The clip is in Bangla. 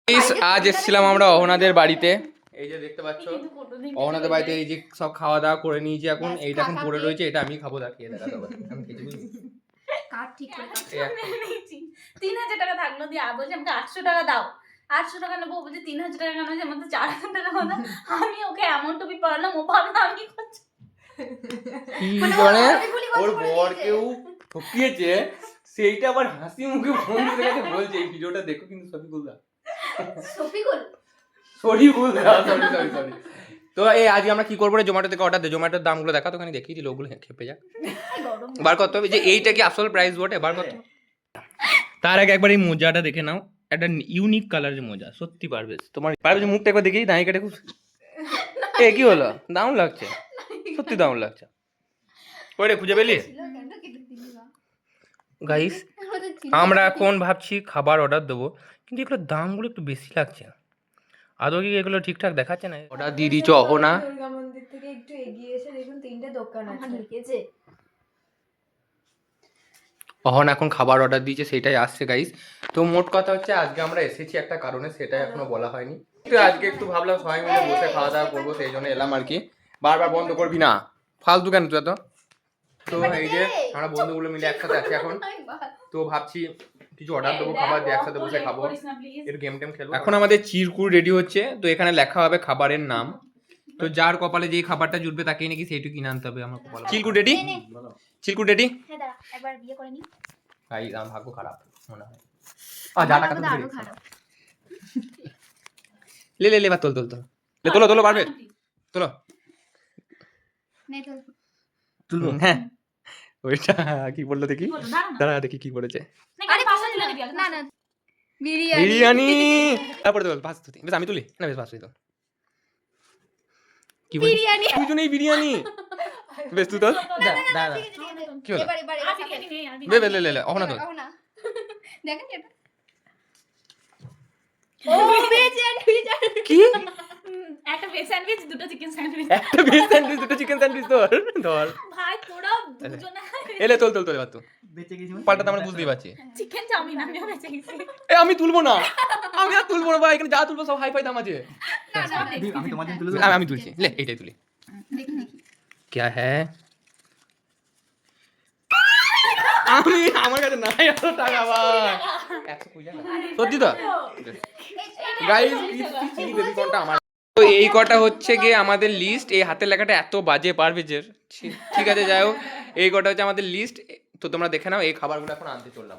আজ এসেছিলাম আমরা অহনাদের বাড়িতে, এই যে দেখতে পাচ্ছ অহনাদের বাড়িতে এই যে সব খাওয়া দাওয়া করে নিয়েছি। এখন এইটা এখন পড়ে রয়েছে, এটা আমি খাবো। দেখিয়ে দেখা যাবে আমি খেতে বুঝলি কাট ঠিক করে 3000 টাকা থাকলো দিয়ে বলছে আমাকে 800 টাকা দাও। 800 টাকা নেবো বলছে 3000 টাকা কেন, আমাদের 4000 টাকা কথা। আমি ওকে এমন টুপি পড়ালাম, ও ভাবলো আমি করছি মানে ওর বরকেও ঠকিয়েছে, সেইটা আবার হাসি মুখে বন্ধুদের কাছে বলছে। এই ভিডিওটা দেখো কিন্তু সফিকুল দা, সরি। তো এই আজকে আমরা কি করবো রে, জোম্যাটো থেকে অর্ডার দে। জোম্যাটোর দামগুলো দেখা তো, দেখিয়ে দিল, ওগুলো খেপে যাক। বার করতে হবে যে এইটা কি আসল প্রাইস বটে, বার করতে। তার আগে একবার এই মোজাটা দেখে নাও, একটা ইউনিক কালারের মোজা। সত্যি পারবেশ, তোমার পারবেশ মুখটা একবার দেখি। নায়িকাটা খুব এ কি হলো, দারুণ লাগছে, সত্যি দারুণ লাগছে। ওরে খুঁজে পেলি গাইস? আমরা এখন ভাবছি খাবার অর্ডার দেবো, কিন্তু এগুলোর দামগুলো একটু বেশি লাগছে। আদৌ কি এগুলো ঠিকঠাক দেখাচ্ছে না? অর্ডার দিয়ে দিচ্ছ অহনা। দুর্গা মন্দির থেকে একটু এগিয়ে এসে দেখুন 3টে দোকান আছে। অহন এখন খাবার অর্ডার দিয়েছে, সেটাই আসছে গাইস। তো মোট কথা হচ্ছে আজকে আমরা এসেছি একটা কারণে, সেটাই এখনো বলা হয়নি। তো আজকে একটু ভাবলাম সবাই মিলে বসে খাওয়া দাওয়া করবো, সেই জন্য এলাম আর কি। বারবার বন্ধ করবি না, ফালতু কেন তুই? তো এই যে আমরা বন্ধুগুলো মিলে একসাথে আছি এখন। তো ভাবছি কিছু অর্ডার দেবো, খাবার দিয়ে একসাথে বসে খাবো, একটু গেম টেম খেলবো। এখন আমাদের চিরকুট রেডি হচ্ছে, তো এখানে লেখা হবে খাবারের নাম। তো যার কপালে যেই খাবারটা জুটবে তাকেই নাকি সেইটু কিনে আনতে হবে আমার কপালে। চিরকুট রেডি? চিরকুট রেডি? হ্যাঁ দাঁড়া একবার বিয়ে করে নি। ভাই আমার ভাগ্য খারাপ মনে হয়। যা টাকা তো আরো খারাপ। লে বা তোল তোলো পারবে? তোলো নে তো তুলবো। হ্যাঁ ওইটা কি বললো দেখি, দাঁড়া দেখি কি বলেছে। আরে পাশে দিলে দিবি না না বিরিয়ানি। তারপরে তো পাঁচ তুই, বেশ আমি তুলি না, বেশ পাঁচ তুই তো কি বলি, তুই তো নেই বিরিয়ানি, বেশ তুই তো দাঁড়া কি হলো, বে লে অহনা তো দেখেন এটা ও কি একটা ভেজ স্যান্ডউইচ, দুটো চিকেন স্যান্ডউইচ। একটা ভেজ স্যান্ডউইচ, দুটো চিকেন স্যান্ডউইচ ধর ভাই তোরা দুজনে এলে তোল এবার তো বেঁচে গেছি, পাল্টাতে আমরা বুঝতেই পারছি। চিকেন চাউমিন আমিও বেঁচে গেছি। এ আমি তুলবো না, আমি আর তুলবো না ভাই, এখানে যা তুলবো সব হাই ফাই দাম আছে। আমি তোমার জন্য তুলে আমি তুলছি, লে এইটাই তুলি। क्या है? আমি আমার কাছে নাই এত টাকা ভাই, 150 টাকা সত্যি তো গাইস। কি বেবি কোনটা আমার? তো এই কটা হচ্ছে গিয়ে আমাদের লিস্ট। এই হাতের লেখাটা এত বাজে পারভেজের, ঠিক আছে যাই হোক, এই কটা হচ্ছে আমাদের লিস্ট। তো তোমরা দেখে নাও, এই খাবারগুলো এখন আনতে চললাম।